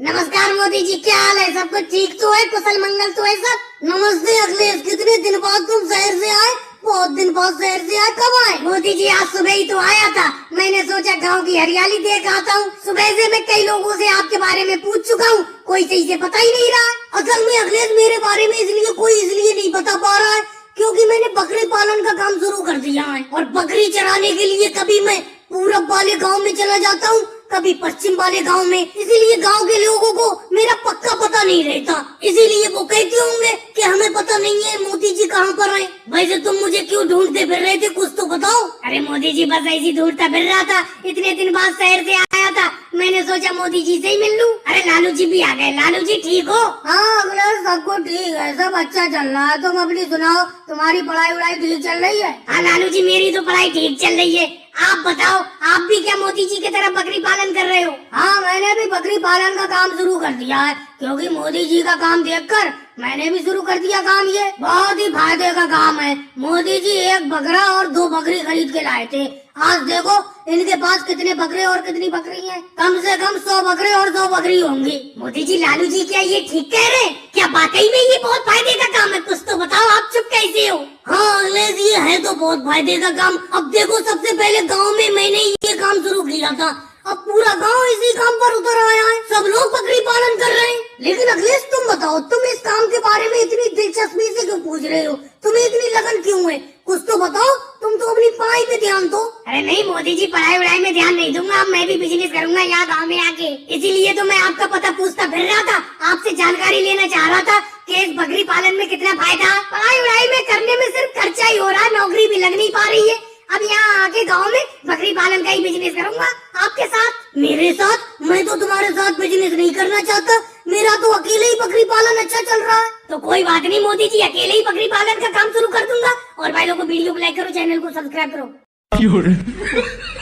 नमस्कार मोदी जी, क्या हाल है? सब कुछ ठीक तो है? कुशल मंगल तो है सब? नमस्ते अखिलेश, कितने दिन बाद तुम शहर से आए? बहुत दिन बाद शहर से आए, कब आए? मोदी जी आज सुबह ही तो आया था। मैंने सोचा गांव की हरियाली देख आता हूँ। सुबह से मैं कई लोगों से आपके बारे में पूछ चुका हूँ, कोई सही से पता ही नहीं रहा। असल में अखिलेश मेरे बारे में इसलिए नहीं बता पा रहा है क्योंकि मैंने बकरी पालन का काम शुरू कर दिया है और बकरी चराने के लिए कभी मैं पूरब वाले गांव में चला जाता हूँ, कभी पश्चिम वाले गांव में। इसीलिए गांव के लोगों को मेरा पक्का पता नहीं रहता, इसीलिए वो कहते होंगे कि हमें पता नहीं है मोदी जी कहाँ पर हैं। वैसे तुम मुझे क्यों ढूंढते फिर रहे थे, कुछ तो बताओ। अरे मोदी जी बस ऐसी ढूंढता फिर रहा था, इतने दिन बाद शहर से आया था, मैंने सोचा मोदी जी से ही मिल लूं। अरे लालू जी भी आ गए। लालू जी ठीक हो? हाँ अखिलेश, सबको ठीक है, सब अच्छा चल रहा है। तुम अपनी सुनाओ, तुम्हारी पढ़ाई वढ़ाई ठीक चल रही है? हाँ लालू जी, मेरी तो पढ़ाई ठीक चल रही है। आप बताओ, आप भी क्या मोदी जी की तरह बकरी पालन कर रहे हो? हाँ मैंने भी बकरी पालन का काम शुरू कर दिया है, क्योंकि मोदी जी का काम देखकर मैंने भी शुरू कर दिया काम। ये बहुत ही फायदे का काम है। मोदी जी एक बकरा और 2 बकरी खरीद के लाए थे। आज देखो इनके पास कितने बकरे और कितनी बकरी हैं। कम से कम 100 बकरे और 100 बकरी होंगी। मोदी जी, लालू जी क्या ये ठीक कह रहे हैं? क्या वाकई में ये बहुत फायदे का काम है? कुछ तो बताओ, आप चुप कैसे हो? हाँ अखिलेश, ये है तो बहुत फायदे का काम। अब देखो, सबसे पहले गांव में मैंने ये काम शुरू किया था, अब पूरा गांव इसी काम पर उतर आया है, सब लोग बकरी पालन कर रहे हैं। लेकिन अखिलेश तुम बताओ, तुम इस काम के बारे में इतनी दिलचस्पी से क्यों पूछ रहे हो? तुम्हें इतनी लगन क्यों है? कुछ तो बताओ, तुम तो अपनी पढ़ाई पे ध्यान दो। अरे नहीं मोदी जी, पढ़ाई वढ़ाई में ध्यान नहीं दूंगा, अब मैं भी बिजनेस करूंगा यहाँ गाँव में आके। इसीलिए तो मैं आपका पता पूछता फिर रहा था, आपसे जानकारी लेना चाह रहा था कि इस बकरी पालन में कितना फायदा है। पढ़ाई वढ़ाई में करने में सिर्फ खर्चा ही हो रहा है, नौकरी भी लग नहीं पा रही है। अब यहाँ आके गांव में बकरी पालन का ही बिजनेस करूंगा आपके साथ। मेरे साथ? मैं तो तुम्हारे साथ बिजनेस नहीं करना चाहता, मेरा तो अकेले ही बकरी पालन अच्छा चल रहा है। तो कोई बात नहीं मोदी जी, अकेले ही बकरी पालन का काम शुरू कर दूंगा। और भाई लोगों को वीडियो को लाइक करो, चैनल को सब्सक्राइब करो।